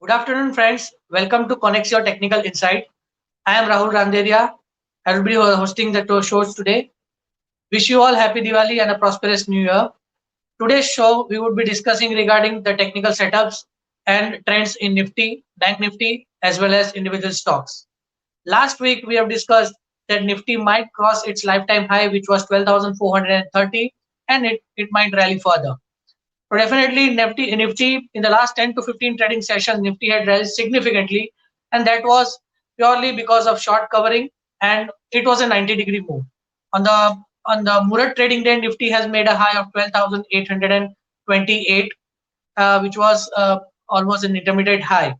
Good afternoon, friends. Welcome to Konexio Technical Insight. I am Rahul Randeria. I will be hosting the shows today. Wish you all happy Diwali and a prosperous New Year. Today's show, we would be discussing regarding the technical setups and trends in Nifty, Bank Nifty, as well as individual stocks. Last week, we have discussed that Nifty might cross its lifetime high, which was 12,430, and it might rally further. So definitely Nifty in the last 10 to 15 trading sessions, Nifty had rallied significantly, and that was purely because of short covering, and it was a 90-degree move. On the Murat trading day, Nifty has made a high of 12,828, which was almost an intermediate high.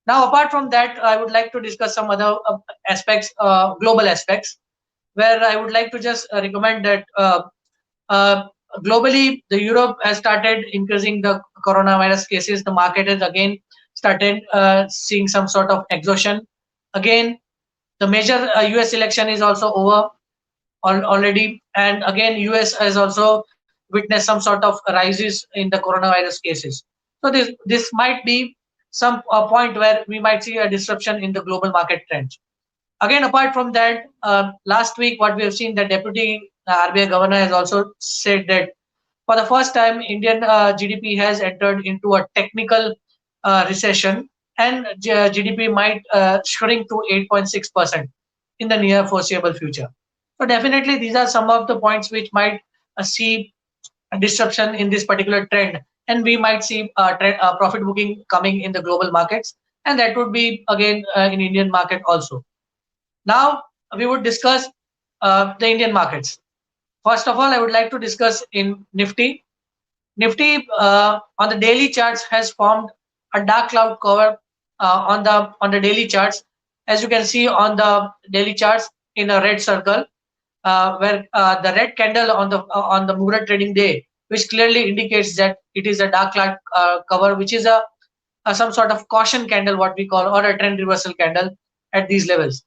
Now, apart from that, I would like to discuss some other aspects, global aspects, where I would like to just recommend that uh, globally, the Europe has started increasing the coronavirus cases. The market has again started seeing some sort of exhaustion. Again, the major US election is also over already, and again, US has also witnessed some sort of rises in the coronavirus cases. So this might be some point where we might see a disruption in the global market trends. Again, apart from that, last week what we have seen, the deputy RBI governor has also said that for the first time, Indian GDP has entered into a technical recession, and GDP might shrink to 8.6% in the near foreseeable future. So definitely, these are some of the points which might see a disruption in this particular trend, and we might see profit booking coming in the global markets, and that would be again in Indian market also. Now we would discuss the Indian markets. First of all, I would like to discuss in Nifty. Nifty on the daily charts has formed a dark cloud cover on the daily charts, as you can see on the daily charts in a red circle, where the red candle on the Murat trading day, which clearly indicates that it is a dark cloud cover, which is a some sort of caution candle, what we call, or a trend reversal candle at these levels.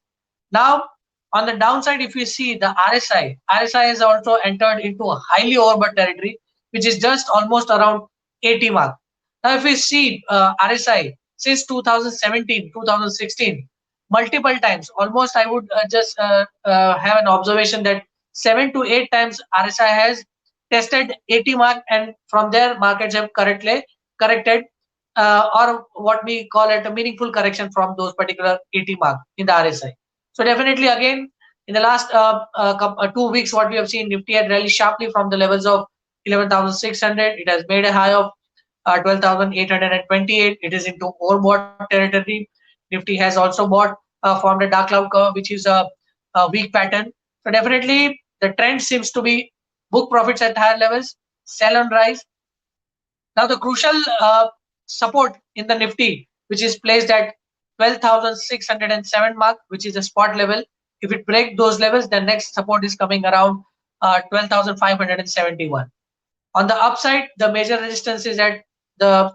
Now, on the downside, if you see the RSI has also entered into a highly overbought territory, which is just almost around 80 mark. Now, if we see RSI since 2017, 2016, multiple times, almost I would just have an observation that 7 to 8 times RSI has tested 80 mark, and from there markets have corrected, or what we call it a meaningful correction from those particular 80 mark in the RSI. So definitely again in the last 2 weeks, what we have seen, Nifty had rallied sharply from the levels of 11,600. It has made a high of 12,828. It is into overbought territory. Nifty has also formed a dark cloud curve, which is a weak pattern. So definitely the trend seems to be book profits at higher levels, sell on rise. Now the crucial support in the Nifty, which is placed at 12,607 mark, which is a spot level. If it breaks those levels, the next support is coming around 12,571. On the upside, the major resistance is at the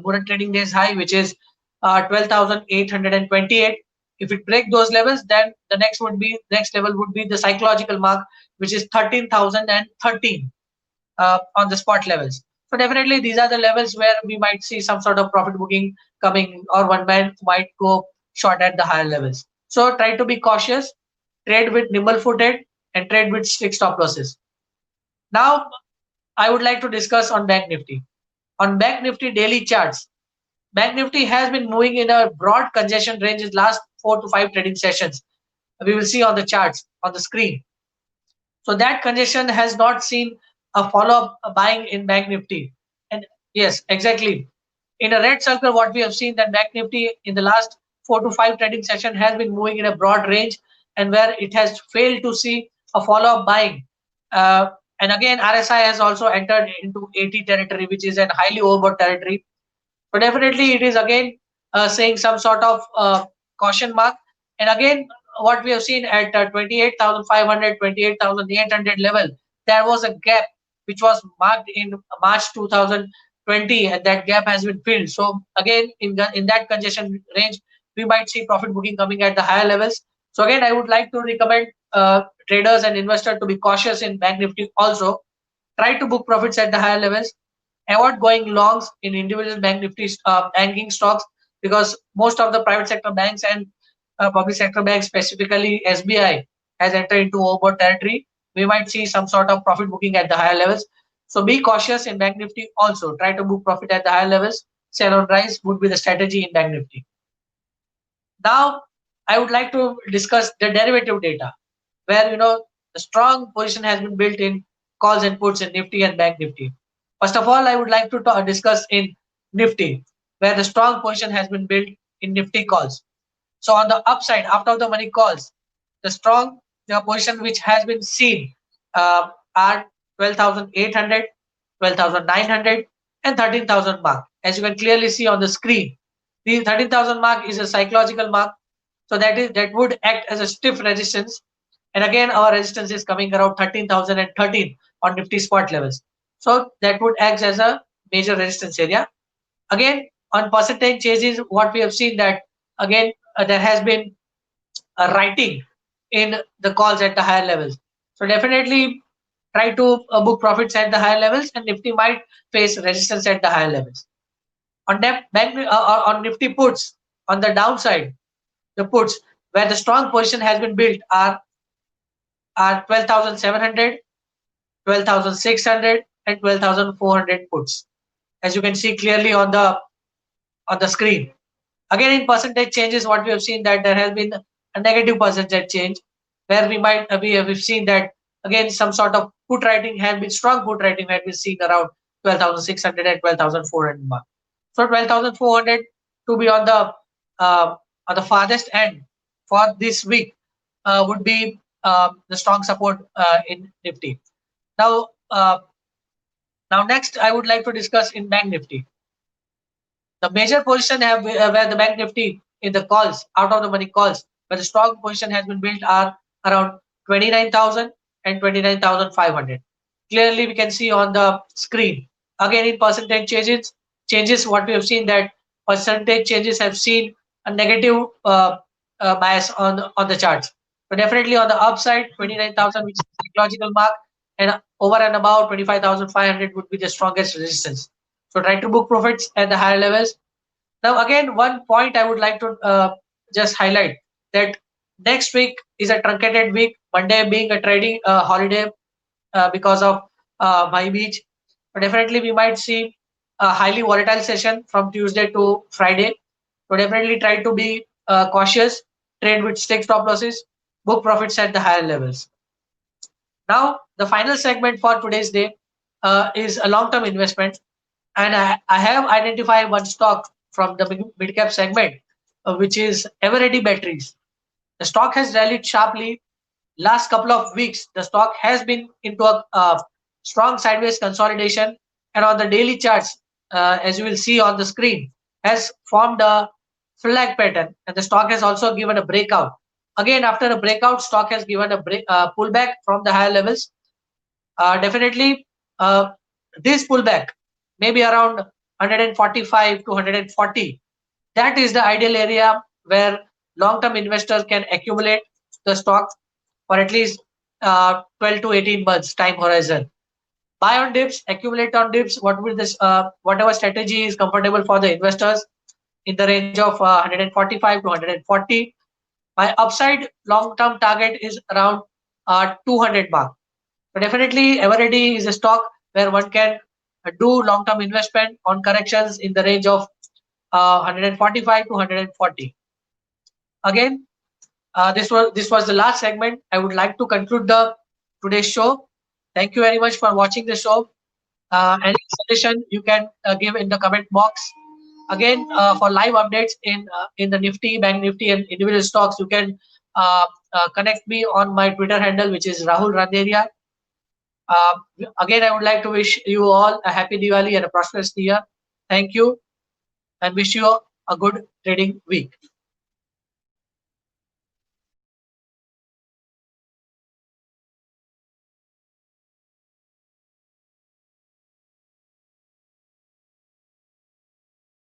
Murat trading days high, which is 12,828. If it breaks those levels, then the next level would be the psychological mark, which is 13,013 on the spot levels. So definitely these are the levels where we might see some sort of profit booking coming, or one man might go short at the higher levels. So try to be cautious, trade with nimble footed, and trade with strict stop losses. Now I would like to discuss on Bank Nifty. On Bank Nifty daily charts, Bank Nifty has been moving in a broad congestion range in last 4 to 5 trading sessions. We will see on the charts on the screen. So that congestion has not seen a follow-up buying in Bank Nifty. And yes, exactly. In a red circle, what we have seen that Bank Nifty in the last 4 to 5 trading session has been moving in a broad range, and where it has failed to see a follow-up buying. And again, RSI has also entered into 80 territory, which is a highly overbought territory. So definitely it is again saying some sort of caution mark. And again, what we have seen at 28,500, 28,800 level, there was a gap which was marked in March 2020, and that gap has been filled. So again, in that congestion range, we might see profit booking coming at the higher levels. So again, I would like to recommend traders and investors to be cautious in Bank Nifty also. Try to book profits at the higher levels. Avoid going longs in individual Bank Nifty banking stocks, because most of the private sector banks and public sector banks, specifically SBI, has entered into overbought territory. We might see some sort of profit booking at the higher levels. So be cautious in Bank Nifty also. Try to book profit at the higher levels. Sell on rise would be the strategy in Bank Nifty. Now, I would like to discuss the derivative data, where the strong position has been built in calls and puts in Nifty and Bank Nifty. First of all, I would like to discuss in Nifty, where the strong position has been built in Nifty calls. So on the upside, after the money calls, the strong position which has been seen are 12,800, 12,900, and 13,000 mark. As you can clearly see on the screen, the 13,000 mark is a psychological mark. So that would act as a stiff resistance. And again, our resistance is coming around 13,013 on Nifty spot levels. So that would act as a major resistance area. Again, on percentage changes, what we have seen that again there has been a writing in the calls at the higher levels. So definitely try to book profits at the higher levels, and Nifty might face resistance at the higher levels. On on Nifty puts, on the downside, the puts where the strong position has been built are 12,700, 12,600, and 12,400 puts, as you can see clearly on the screen. Again, in percentage changes, what we have seen that there has been a negative percentage change, where we've seen that again some sort of put writing has been strong put writing had been seen around 12,600 and 12,400 mark. So 12,400 to be on the farthest end for this week would be the strong support in Nifty. Now, next I would like to discuss in Bank Nifty. The major position where the Bank Nifty in the calls, out of the money calls, where the strong position has been built are around 29,000 and 29,500. Clearly, we can see on the screen. Again, in percentage changes, what we have seen that percentage changes have seen a negative bias on the charts. So definitely on the upside, 29,000, which is the psychological mark, and over and above 25,500 would be the strongest resistance. So try to book profits at the higher levels. Now, again, one point I would like to just highlight that next week is a truncated week, Monday being a trading holiday because of my beach. But definitely, we might see a highly volatile session from Tuesday to Friday. So definitely try to be cautious, trade with strict stop losses, book profits at the higher levels. Now, the final segment for today's day is a long-term investment, and I have identified one stock from the mid-cap segment, which is Eveready Batteries. The stock has rallied sharply. Last couple of weeks, the stock has been into a strong sideways consolidation, and on the daily charts, as you will see on the screen, has formed a flag pattern, and the stock has also given a breakout. Again, after a breakout, stock has given a pullback from the higher levels. Definitely, this pullback maybe around 145 to 140. That is the ideal area where long-term investors can accumulate the stock for at least 12 to 18 months time horizon. Buy on dips, accumulate on dips. What will this? Whatever strategy is comfortable for the investors in the range of 145 to 140. My upside long-term target is around 200 mark. So definitely, Eveready is a stock where one can do long-term investment on corrections in the range of 145 to 140. Again, this was the last segment. I would like to conclude the today's show. Thank you very much for watching the show. Any suggestion you can give in the comment box. Again, for live updates in the Nifty, Bank Nifty, and individual stocks, you can connect me on my Twitter handle, which is Rahul Randeria. Uh, Again, I would like to wish you all a happy Diwali and a prosperous new year. Thank you, and wish you a good trading week.